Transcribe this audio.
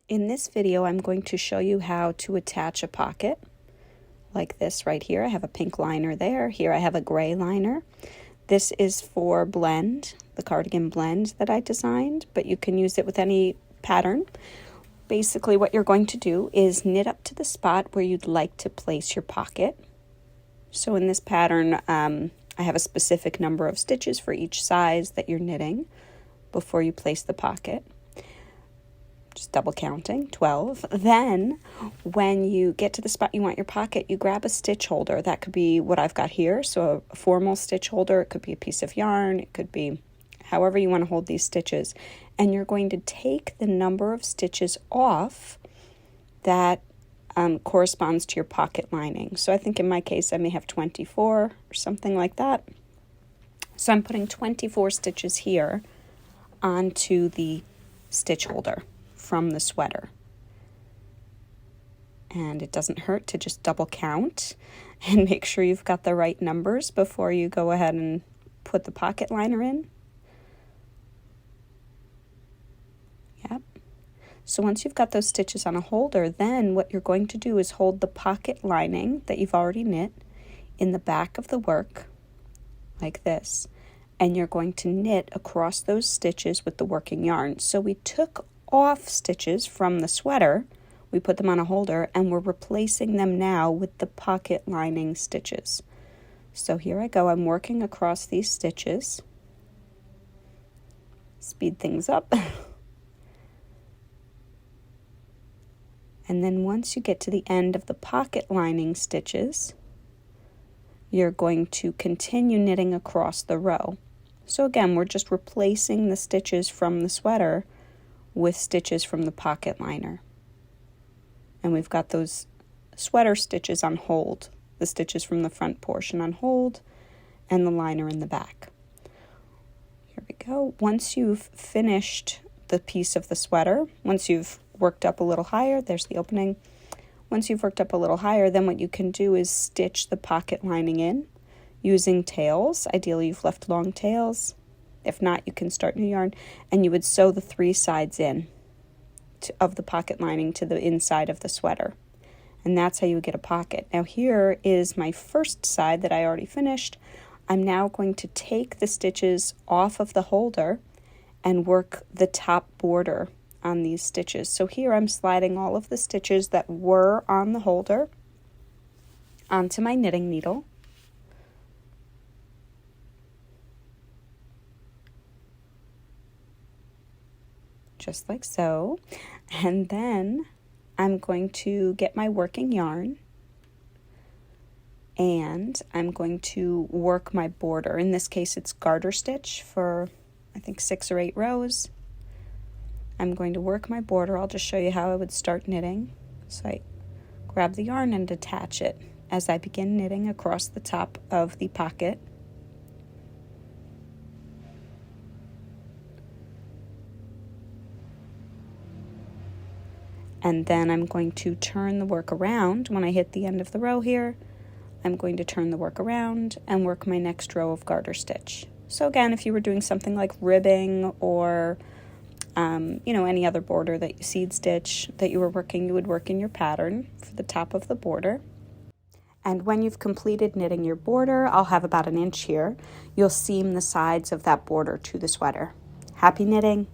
In this video, I'm going to show you how to attach a pocket like this right here. I have a pink liner there. Here I have a gray liner. This is for blend, the cardigan blend that I designed, but you can use it with any pattern. Basically, what you're going to do is knit up to the spot where you'd like to place your pocket. So in this pattern, I have a specific number of stitches for each size that you're knitting before you place the pocket. Just double counting, 12. Then when you get to the spot you want your pocket, you grab a stitch holder. That could be what I've got here, so a formal stitch holder. It could be a piece of yarn. It could be however you want to hold these stitches. And you're going to take the number of stitches off that corresponds to your pocket lining. So I think in my case I may have 24 or something like that. So I'm putting 24 stitches here onto the stitch holder from the sweater. And it doesn't hurt to just double count and make sure you've got the right numbers before you go ahead and put the pocket liner in. Yep. So once you've got those stitches on a holder, then what you're going to do is hold the pocket lining that you've already knit in the back of the work like this, and you're going to knit across those stitches with the working yarn. So we took off stitches from the sweater, we put them on a holder, and we're replacing them now with the pocket lining stitches. So here I go, I'm working across these stitches. Speed things up. And then once you get to the end of the pocket lining stitches, you're going to continue knitting across the row. So again, we're just replacing the stitches from the sweater with stitches from the pocket liner. And we've got those sweater stitches on hold, the stitches from the front portion on hold, and the liner in the back. Here we go. Once you've finished the piece of the sweater, once you've worked up a little higher, there's the opening. Once you've worked up a little higher, then what you can do is stitch the pocket lining in using tails. Ideally, you've left long tails. If not, you can start new yarn, and you would sew the 3 sides in of the pocket lining to the inside of the sweater. And that's how you get a pocket. Now here is my first side that I already finished. I'm now going to take the stitches off of the holder and work the top border on these stitches. So here I'm sliding all of the stitches that were on the holder onto my knitting needle. Just like so. And then I'm going to get my working yarn and I'm going to work my border. In this case, it's garter stitch for I think 6 or 8 rows. I'm going to work my border. I'll just show you how I would start knitting. So I grab the yarn and attach it as I begin knitting across the top of the pocket. And then I'm going to turn the work around. When I hit the end of the row here, I'm going to turn the work around and work my next row of garter stitch. So again, if you were doing something like ribbing or any other border that seed stitch that you were working, you would work in your pattern for the top of the border. And when you've completed knitting your border, I'll have about 1 inch here, you'll seam the sides of that border to the sweater. Happy knitting!